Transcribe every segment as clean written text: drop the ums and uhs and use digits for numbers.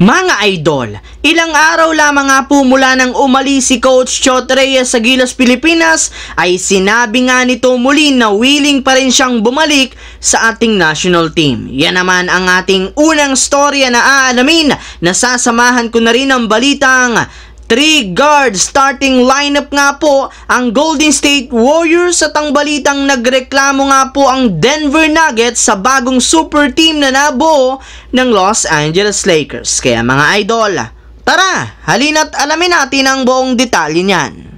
Mga idol, ilang araw lamang nga po mula nang umalis si Coach Chot Reyes sa Gilas, Pilipinas ay sinabi nga nito muli na willing pa rin siyang bumalik sa ating national team. Yan naman ang ating unang storya na aalamin. Nasasamahan ko na rin ang balitang 3 guard starting lineup nga po ang Golden State Warriors at ang balitang nagreklamo nga po ang Denver Nuggets sa bagong super team na nabuo ng Los Angeles Lakers. Kaya mga idol, tara, halina't alamin natin ang buong detalye niyan.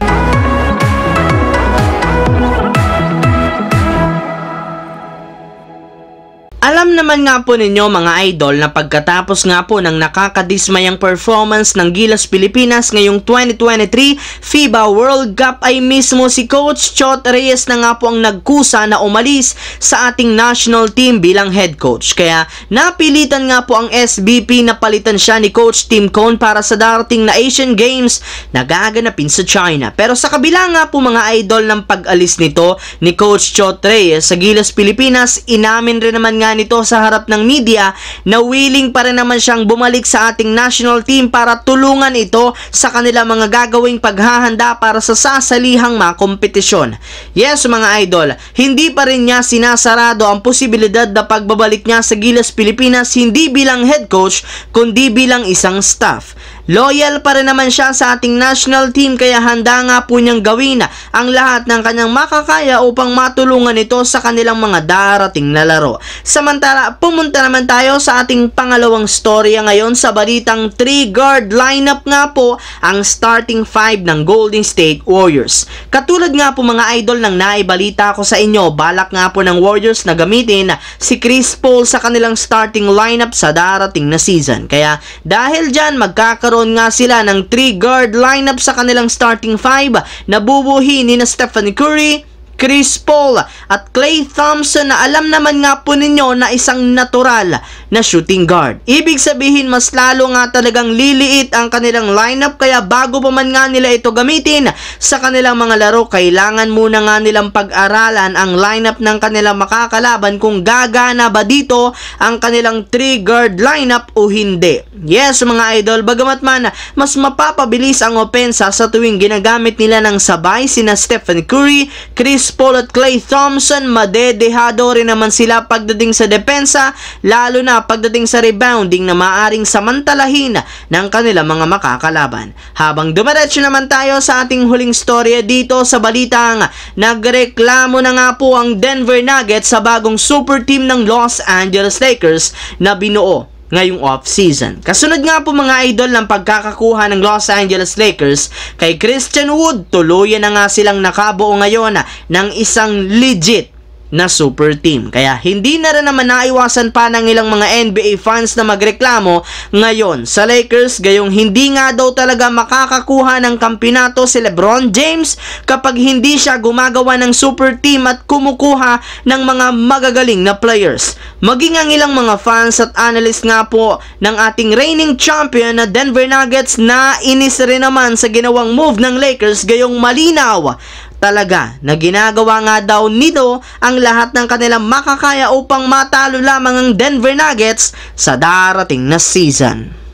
Alam naman nga po ninyo mga idol na pagkatapos nga po ng nakakadismayang performance ng Gilas Pilipinas ngayong 2023 FIBA World Cup ay mismo si Coach Chot Reyes na nga po ang nagkusa na umalis sa ating national team bilang head coach. Kaya napilitan nga po ang SBP na palitan siya ni Coach Tim Cone para sa darating na Asian Games na gaganapin sa China. Pero sa kabila nga po mga idol ng pag-alis nito ni Coach Chot Reyes sa Gilas Pilipinas, inamin rin naman nga nito sa harap ng media na willing pa rin naman siyang bumalik sa ating national team para tulungan ito sa kanila mga gagawing paghahanda para sa sasalihang mga kompetisyon. Yes mga idol, hindi pa rin niya sinasarado ang posibilidad na pagbabalik niya sa Gilas Pilipinas hindi bilang head coach kundi bilang isang staff. Loyal pa rin naman siya sa ating national team kaya handa nga po niyang gawin ang lahat ng kanyang makakaya upang matulungan ito sa kanilang mga darating na laro. Samantala, pumunta naman tayo sa ating pangalawang storya ngayon sa balitang 3 guard lineup nga po ang starting 5 ng Golden State Warriors. Katulad nga po mga idol ng naibalita ko sa inyo, balak nga po ng Warriors na gamitin si Chris Paul sa kanilang starting lineup sa darating na season. Kaya dahil dyan magkakaroon nga sila ng 3 guard lineup sa kanilang starting 5 na bubuhi ni na Stephen Curry, Chris Paul at Klay Thompson na alam naman nga po ninyo na isang natural na shooting guard. Ibig sabihin mas lalo nga talagang liliit ang kanilang lineup kaya bago pa man nga nila ito gamitin sa kanilang mga laro, kailangan muna nga nilang pag-aralan ang lineup ng kanilang makakalaban kung gagana ba dito ang kanilang 3 guard lineup o hindi. Yes mga idol, bagamat man mas mapapabilis ang opensa sa tuwing ginagamit nila ng sabay sina Stephen Curry, Chris Paul at Klay Thompson, madedehado rin naman sila pagdating sa depensa, lalo na pagdating sa rebounding na maaring samantalahin ng kanilang mga makakalaban. Habang dumiretso naman tayo sa ating huling storya dito sa balitang nagreklamo na nga po ang Denver Nuggets sa bagong super team ng Los Angeles Lakers na binuo ngayong off-season. Kasunod nga po mga idol ng pagkakakuha ng Los Angeles Lakers kay Christian Wood, tuluyan na nga silang nakabuo ngayon ng isang legit na super team. Kaya hindi na rin naman naiwasan pa ng ilang mga NBA fans na magreklamo ngayon sa Lakers gayong hindi nga daw talaga makakakuha ng kampiyonato si LeBron James kapag hindi siya gumagawa ng super team at kumukuha ng mga magagaling na players. Maging ang ilang mga fans at analyst nga po ng ating reigning champion na Denver Nuggets na inis rin naman sa ginawang move ng Lakers gayong malinaw talaga na ginagawa nga daw nito ang lahat ng kanilang makakaya upang matalo lamang ang Denver Nuggets sa darating na season.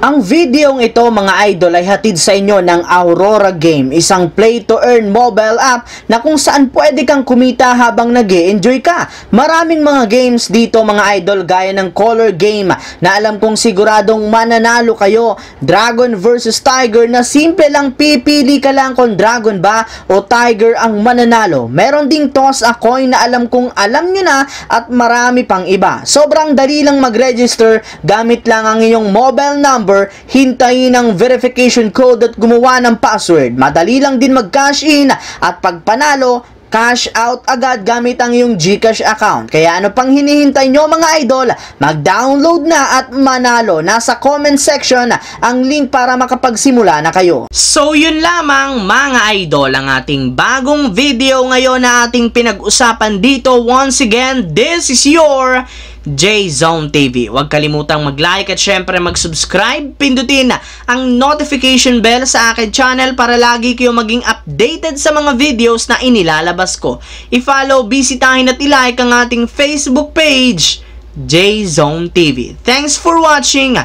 Ang videong ito mga idol ay hatid sa inyo ng Aurora Game, isang play-to-earn mobile app na kung saan pwede kang kumita habang nag-e-enjoy ka. Maraming mga games dito mga idol gaya ng Color Game na alam kong siguradong mananalo kayo, Dragon versus Tiger na simple lang pipili ka lang kung Dragon ba o Tiger ang mananalo. Meron ding Toss a Coin na alam kong alam nyo na at marami pang iba. Sobrang dali lang mag-register, gamit lang ang iyong mobile number, hintayin ang verification code at gumawa ng password. Madali lang din mag-cash in at pag panalo, cash out agad gamit ang iyong GCash account. Kaya ano pang hinihintay nyo mga idol? Mag-download na at manalo. Nasa comment section ang link para makapagsimula na kayo. So yun lamang mga idol ang ating bagong video ngayon na ating pinag-usapan dito. Once again, this is your J-Zone TV. Huwag kalimutang mag-like at syempre mag-subscribe. Pindutin ang notification bell sa akin channel para lagi kayo maging updated sa mga videos na inilalabas ko. I-follow, bisitahin at i-like ang ating Facebook page, J-Zone TV. Thanks for watching.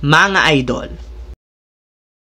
mga idol.